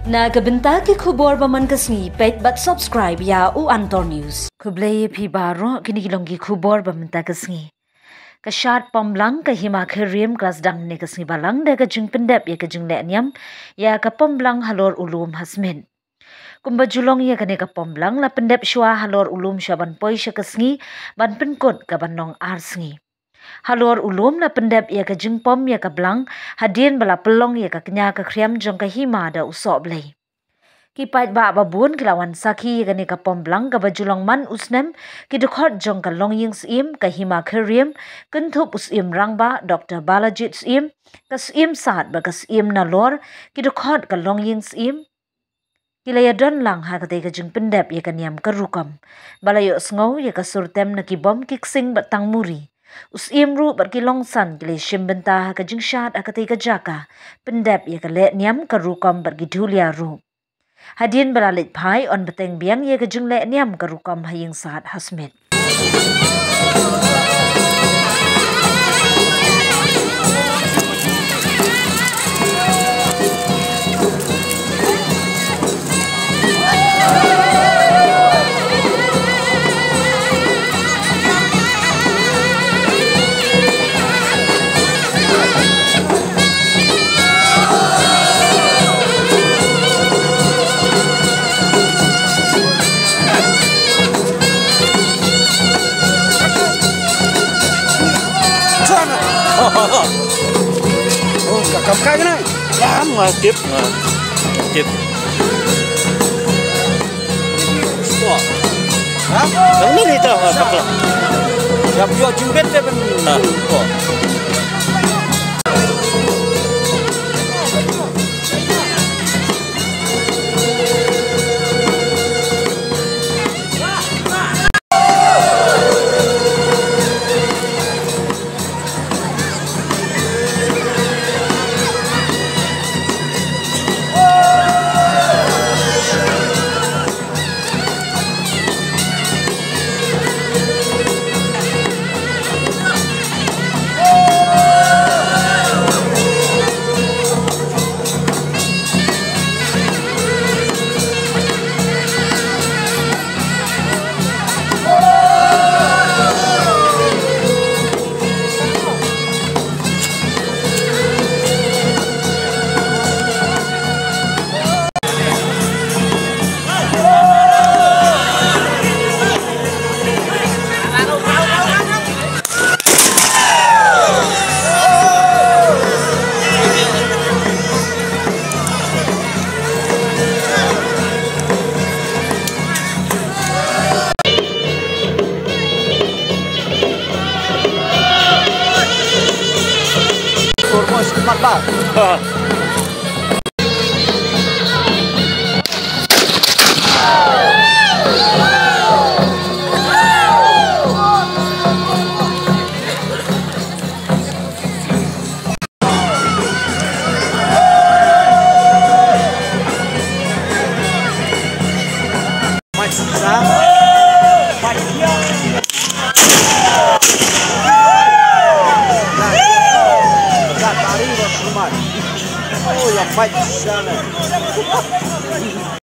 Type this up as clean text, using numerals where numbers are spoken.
Na kabenta ki khubor baman kasngi pet but subscribe ya u Antor News. Kublay pi baro kini kilonggi khubor bamenta kasngi. Ka Shad Pomlang ka Hima Khyrrim kelas dang ne kasngi balang da ka jing pendep ya ka jing le niam ya ka Pomlang halor ulum hasmin. Kumba julong ya kane ka Pomlang la pendep shwa halor ulum shaban poi sha kasngi ban penkot ka banong arsngi. Halor ulum la pendep ya ka jingpom ya ka blang hadin bala pelong ya ka kenya ka kriam jong ka hima da usok blai. Kipait ba babun kilawan saki ya ka ni ka pom blang ka bajulong man usnem ki dukhot jong ka long ying Syiem ka Hima Khyrrim kentup Syiem rangba Dr. Balajit Syiem ka Syiem saat ba ka Syiem nalor ki dukhot ka long ying Syiem kilaya don lang ha ka ka jing pendep ya ka niam ka rukam balayo sngow ya ka surtem na ki bom kiksing batang muri. Syiem ru berkilong san kile shimbenta ka jingshad akatai ka jaka pendep ya ka le niam ka rukam bergidulia ru. Hadin beralit pai on beteng biang ya ka jing le niam ka rukam haying saat hasmit. Oh, cầm cái này. Dám mà tiếp tiếp. Hả? Đúng đi tao mà bắt được. Gặp vô chung biết đấy bên. Mantap. Oh, yang baik sana.